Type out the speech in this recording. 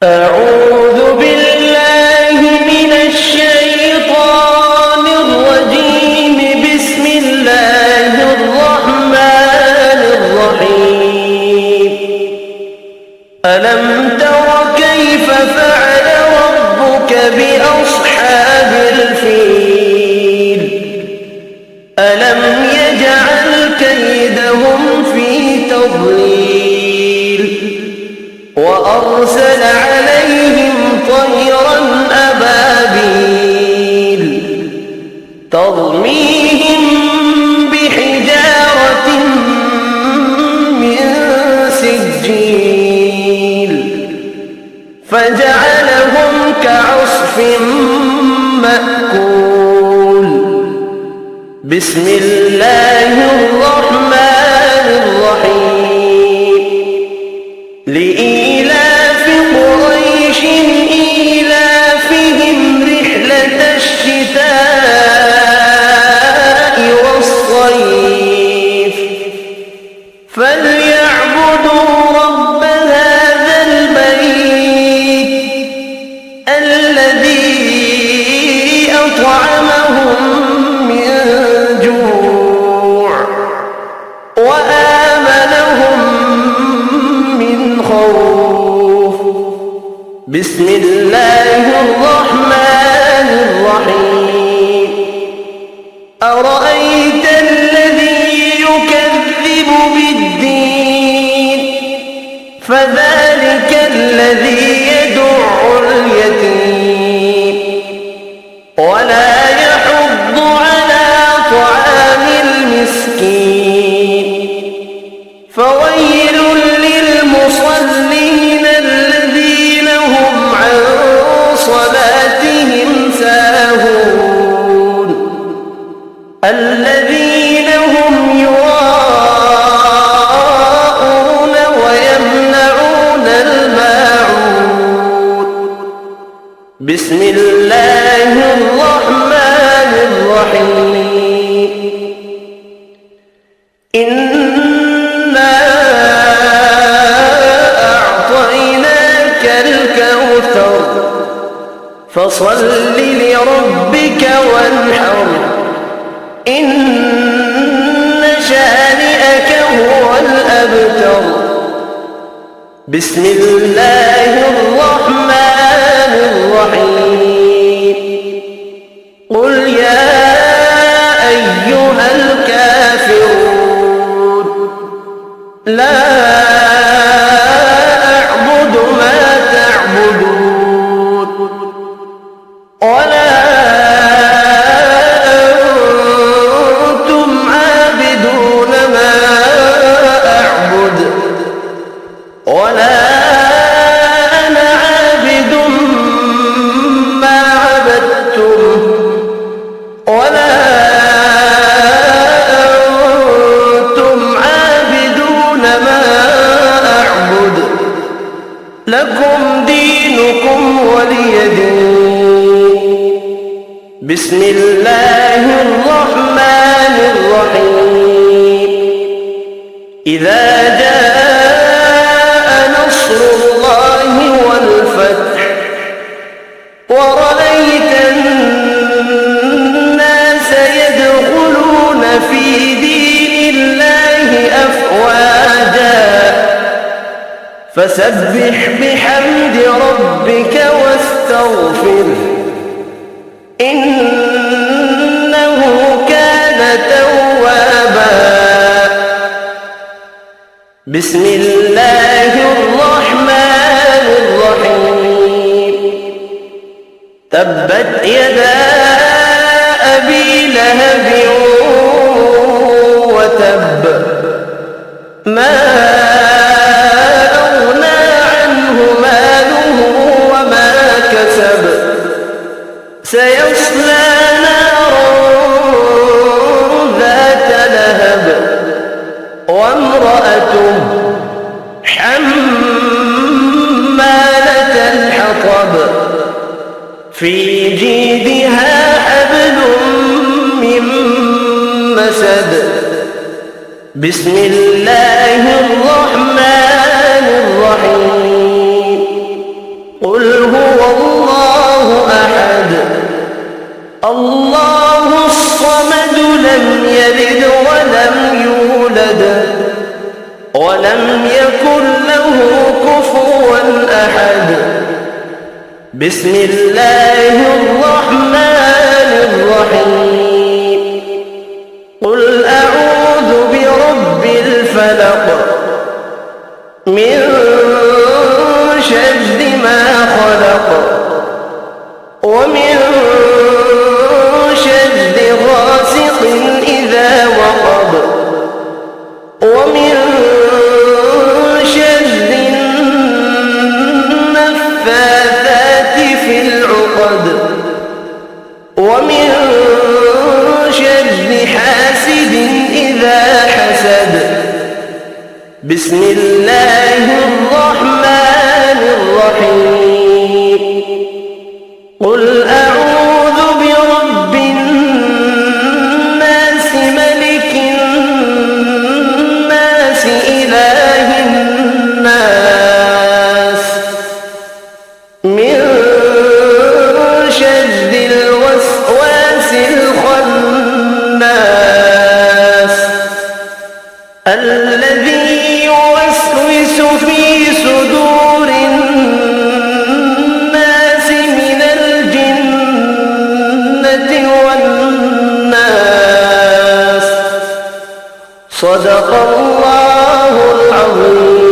أعوذ بالله من الشيطان الرجيم. بسم الله الرحمن الرحيم. ألم تر كيف فعل ربك بأصحاب الفيل؟ ألم يجعل كيدهم في تضليل وأرسل عليهم طيرا أبابيل ترميهم بحجارة من سجيل فجعلهم كعصف مأكول. بسم الله الرحمن الرحيم. لإيلاف قريش إيلافهم رحلة الشتاء والصيف فليعبدوا رب هذا البيت الذي أطعمهم من جوع وآمنهم من خوف. بسم الله الرحمن الرحيم. أرأيت الذي يكذب بالدين فذلك الذي يدع اليتيم ولا يحض على طعام المسكين. فويل للمصلين الذين هم عن صلاتهم ساهون الذين هم يراءون ويمنعون الماعون. بسم الله الرحمن الرحيم. إنا أعطيناك الكوثر فصل لربك وانحر إن شانئك هو الأبتر. بسم الله الرحمن الرحيم. قل يا أيها الكافرون لا أعبد ما تعبدون ولا أنتم عابدون ما أعبد ولا أنا عابد ما عبدتم ولا أنتم عابدون ما أعبد لكم دينكم ولي دين. بسم الله الرحمن الرحيم. إذا جاء نصر الله والفتح ورأيت الناس يدخلون في دين الله أفواجا فسبح بحمد ربك واستغفره إنه كان توابا. بسم الله الرحمن الرحيم. تبت يدا أبي لهب وتب ما أغنى عنه ماله وما كسب سيصلى نارا ذات لهب وامرأته حمالة الحطب في جيدها حبل من مسد. بسم الله الرحمن الرحيم. بسم الله الرحمن الرحيم قل أعوذ برب الفلق من شر ما خلق ومن شر غاسق إذا وقب ومن شر النفاثات في العقد ومن شر حاسد إذا حسد بسم الله الرحمن الرحيم قل أعوذ برب الناس ملك الناس إله الناس من شر الوسواس الخناس الذي يوسوس في صدور الناس من الجنة والناس صدق الله العظيم.